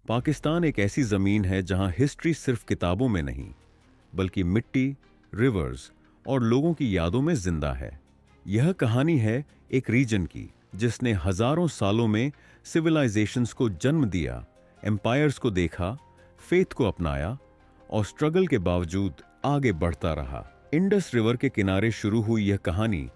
पाकिस्तान एक ऐसी जमीन है जहां हिस्ट्री सिर्फ किताबों में नहीं, बल्कि मिट्टी, रिवर्स और लोगों की यादों में जिंदा है। यह कहानी है एक रीजन की जिसने हजारों सालों में सिविलाइजेशंस को जन्म दिया, एम्पायर्स को देखा, फेथ को अपनाया और स्ट्रगल के बावजूद आगे बढ़ता रहा। इंडस रिवर के किनारे शुरू हुई यह कहानी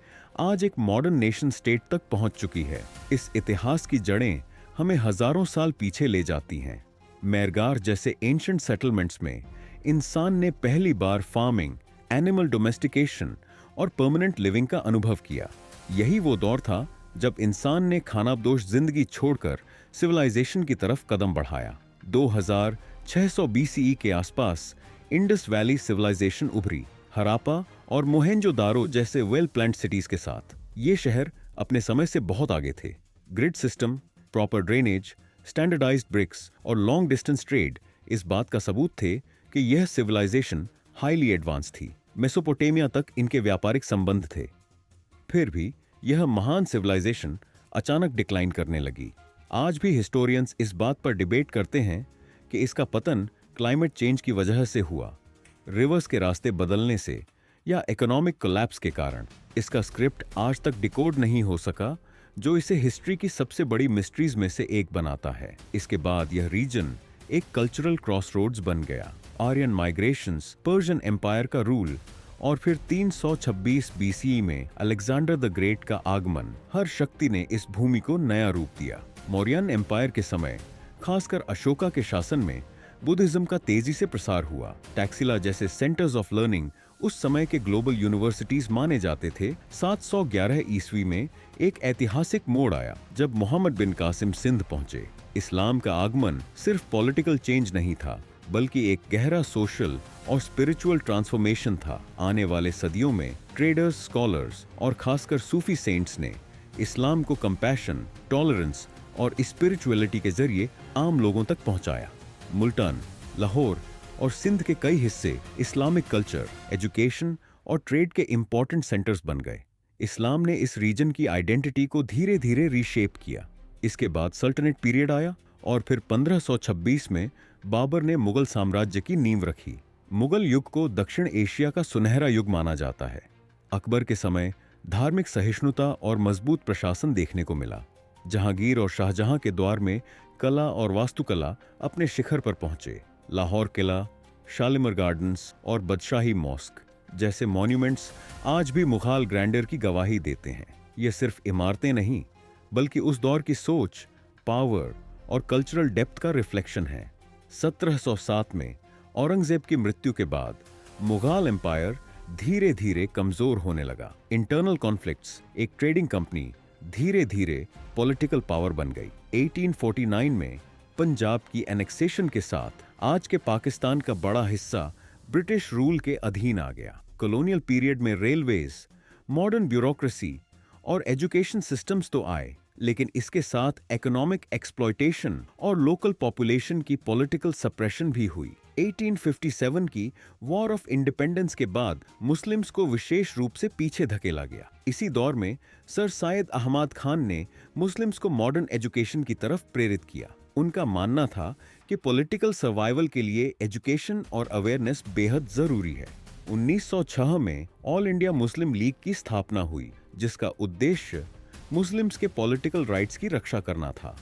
आज एक मॉडर्न नेशन स्टेट तक पहुंच चुकी है। इस इतिहास की जड़ें हमें हजारों साल पीछे ले जाती हैं। मेरगार जैसे एंशिएंट सेटलमेंट्स में इंसान ने पहली बार फार्मिंग, एनिमल डोमेस्टिकेशन और परमानेंट लिविंग का अनुभव किया। यही वो दौर था जब इंसान ने खानाबदोश जिंदगी छोड़कर सिविलाइजेशन की तरफ कदम बढ़ाया। 2600 बीसीई के आसपास इंडस वैली सिविलाइजेशन उभरी, हरापा और मोहेंजोदारो जैसे वेल प्लान्ड सिटीज के साथ। ये शहर अपने समय से बहुत आगे थे। Grid system, proper drainage, standardized bricks और लॉन्ग डिस्टेंस ट्रेड इस बात का सबूत थे कि यह सिविलाइजेशन हाईली एडवांस थी। मेसोपोटामिया तक इनके व्यापारिक संबंध थे। फिर भी यह महान सिविलाइजेशन अचानक डिक्लाइन करने लगी। आज भी हिस्टोरियंस इस बात पर डिबेट करते हैं कि इसका पतन क्लाइमेट चेंज की वजह से हुआ, रिवर्स के रास्ते बदलने से या इकोनॉमिक कोलैप्स के कारण। इसका स्क्रिप्ट आज तक डिकोड नहीं हो सका, जो इसे हिस्ट्री की सबसे बड़ी मिस्ट्रीज में से एक बनाता है। इसके बाद यह रीजन एक कल्चरल क्रॉसरोड्स बन गया। आर्यन माइग्रेशंस, पर्शियन एम्पायर का रूल और फिर 326 बीसीई में अलेक्जेंडर द ग्रेट का आगमन, हर शक्ति ने इस भूमि को नया रूप दिया। मौर्यन एम्पायर के समय, खासकर अशोका के शासन में, बुद्धिज्म का तेजी से प्रसार हुआ। टैक्सिला जैसे सेंटर्स ऑफ लर्निंग उस समय के ग्लोबल यूनिवर्सिटीज माने जाते थे। 711 ईस्वी में एक ऐतिहासिक मोड़ आया जब मोहम्मद बिन कासिम सिंध पहुंचे। इस्लाम का आगमन सिर्फ पॉलिटिकल चेंज नहीं था, बल्कि एक गहरा सोशल और स्पिरिचुअल ट्रांसफॉर्मेशन था। आने वाले सदियों में ट्रेडर्स, स्कॉलर्स और खासकर सूफी सेंट्स ने इस्लाम को कंपैशन, टॉलरेंस और स्पिरिचुअलिटी के जरिए आम लोगों तक पहुंचाया। मुल्तान, लाहौर और सिंध के कई हिस्से इस्लामिक कल्चर, एजुकेशन और ट्रेड के इंपॉर्टेंट सेंटर्स बन गए। इस्लाम ने इस रीजन की आइडेंटिटी को धीरे धीरे रीशेप किया। इसके बाद सल्तनत पीरियड आया और फिर 1526 में बाबर ने मुगल साम्राज्य की नींव रखी। मुगल युग को दक्षिण एशिया का सुनहरा युग माना जाता है। अकबर के समय धार्मिक सहिष्णुता और मजबूत प्रशासन देखने को मिला। जहांगीर और शाहजहां के द्वार में कला और वास्तुकला अपने शिखर पर पहुंचे। लाहौर किला, शालीमार गार्डन्स और बदशाही मॉस्क जैसे मॉन्यूमेंट्स आज भी मुगल ग्रैंडर की गवाही देते हैं। ये सिर्फ इमारतें नहीं, बल्कि उस दौर की सोच, पावर और कल्चरल डेप्थ का रिफ्लेक्शन है। 1707 में औरंगजेब की मृत्यु के बाद मुगल एम्पायर धीरे धीरे कमजोर होने लगा। इंटरनल कॉन्फ्लिक्ट्स, एक ट्रेडिंग कंपनी धीरे धीरे पॉलिटिकल पावर बन गई। 1849 में पंजाब की एनेक्सेशन के साथ आज के पाकिस्तान का बड़ा हिस्सा ब्रिटिश रूल के अधीन आ गया। कॉलोनियल पीरियड में रेलवेज, मॉडर्न ब्यूरोक्रेसी और एजुकेशन सिस्टम्स तो आए, लेकिन इसके साथ इकोनॉमिक एक्सप्लॉयटेशन और लोकल पॉपुलेशन की पॉलिटिकल सप्रेशन भी हुई। 1857 की वॉर ऑफ इंडिपेंडेंस के बाद मुस्लिम्स को विशेष रूप से पीछे धकेला गया। इसी दौर में सर सैयद अहमद खान ने मुस्लिम्स को मॉडर्न एजुकेशन की तरफ प्रेरित किया। उनका मानना था कि पॉलिटिकल सर्वाइवल के लिए एजुकेशन और अवेयरनेस बेहद जरूरी है। 1906 में ऑल इंडिया मुस्लिम लीग की स्थापना हुई, जिसका उद्देश्य मुस्लिम्स के पॉलिटिकल राइट्स की रक्षा करना था।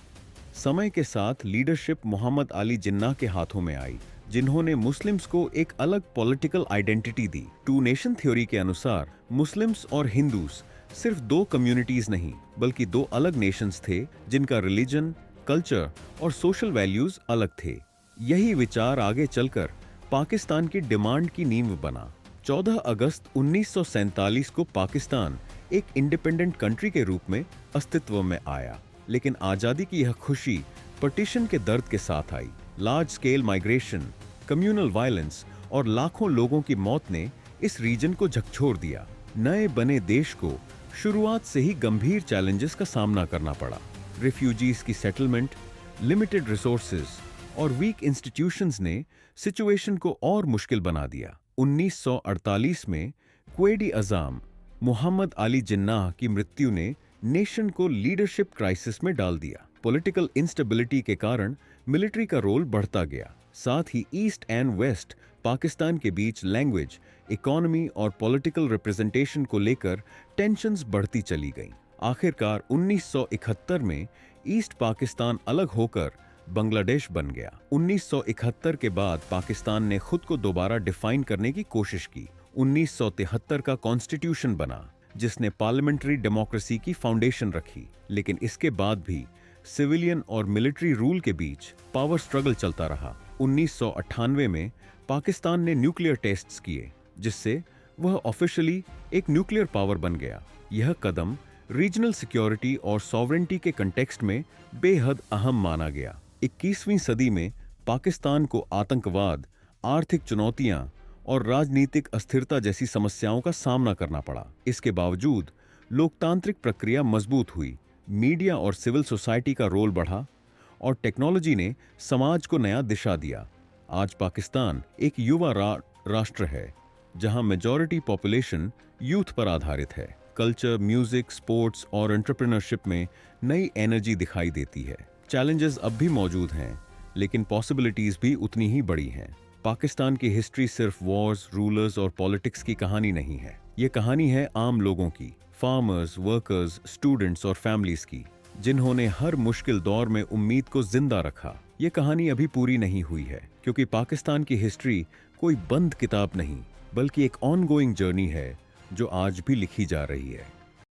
समय के साथ लीडरशिप मोहम्मद अली जिन्ना के हाथों में आई, जिन्होंने मुस्लिम्स को एक अलग पॉलिटिकल आइडेंटिटी दी। टू नेशन थ्योरी के अनुसार मुस्लिम्स और हिंदूस सिर्फ दो कम्युनिटीज नहीं, बल्कि दो अलग नेशंस थे जिनका रिलीजन, कल्चर और सोशल वैल्यूज अलग थे। यही विचार आगे चलकर पाकिस्तान की डिमांड की नींव बना। 14 अगस्त 1947 को पाकिस्तान एक इंडिपेंडेंट कंट्री के रूप में अस्तित्व में आया, लेकिन आजादी की यह खुशी पार्टीशन के दर्द के साथ आई। Large scale migration, communal violence और लाखों लोगों की मौत ने इस रीजन को झकझोर दिया। नए बने देश को शुरुआत से ही गंभीर चैलेंजेस का सामना करना पड़ा। रिफ्यूजीज की सेटलमेंट, लिमिटेड रिसोर्सेज और वीक इंस्टीट्यूशंस ने सिचुएशन को और मुश्किल बना दिया। 1948 में क्वेडी अज़ाम मोहम्मद अली जिन्नाह की मृत्यु ने नेशन को लीडरशिप क्राइसिस में डाल दिया। पॉलिटिकल इंस्टेबिलिटी के कारण मिलिट्री का रोल बढ़ता गया। साथ ही ईस्ट एंड वेस्ट पाकिस्तान के बीच लैंग्वेज, इकोनॉमी और पॉलिटिकल रिप्रेजेंटेशन को लेकर टेंशन्स बढ़ती चली गईं। आखिरकार 1971 में ईस्ट पाकिस्तान अलग होकर बांग्लादेश बन गया। 1971 के बाद पाकिस्तान ने खुद को दोबारा डिफाइन करने की कोशिश की। 1973 का कॉन्स्टिट्यूशन बना, जिसने पार्लियामेंट्री डेमोक्रेसी की फाउंडेशन रखी। लेकिन इसके बाद भी सिविलियन और मिलिट्री रूल के बीच पावर स्ट्रगल चलता रहा। 1998 में पाकिस्तान ने न्यूक्लियर टेस्ट्स किए, जिससे वह ऑफिशियली एक न्यूक्लियर पावर बन गया। यह कदम रीजनल सिक्योरिटी और सॉवरेंटी के कंटेक्स्ट में बेहद अहम माना गया। 21वीं सदी में पाकिस्तान को आतंकवाद, आर्थिक चुनौतियां और राजनीतिक अस्थिरता जैसी समस्याओं का सामना करना पड़ा। इसके बावजूद लोकतांत्रिक प्रक्रिया मजबूत हुई, मीडिया और सिविल सोसाइटी का रोल बढ़ा और टेक्नोलॉजी ने समाज को नया दिशा दिया। आज पाकिस्तान एक युवा राष्ट्र है, जहां मेजॉरिटी पॉपुलेशन यूथ पर आधारित है। कल्चर, म्यूजिक, स्पोर्ट्स और एंटरप्रेन्योरशिप में नई एनर्जी दिखाई देती है। चैलेंजेस अब भी मौजूद हैं, लेकिन पॉसिबिलिटीज भी उतनी ही बड़ी हैं। पाकिस्तान की हिस्ट्री सिर्फ वॉर्स, रूलर्स और पॉलिटिक्स की कहानी नहीं है। ये कहानी है आम लोगों की, फार्मर्स, वर्कर्स, स्टूडेंट्स और फैमिलीज की, जिन्होंने हर मुश्किल दौर में उम्मीद को जिंदा रखा। ये कहानी अभी पूरी नहीं हुई है, क्योंकि पाकिस्तान की हिस्ट्री कोई बंद किताब नहीं, बल्कि एक ऑनगोइंग जर्नी है जो आज भी लिखी जा रही है।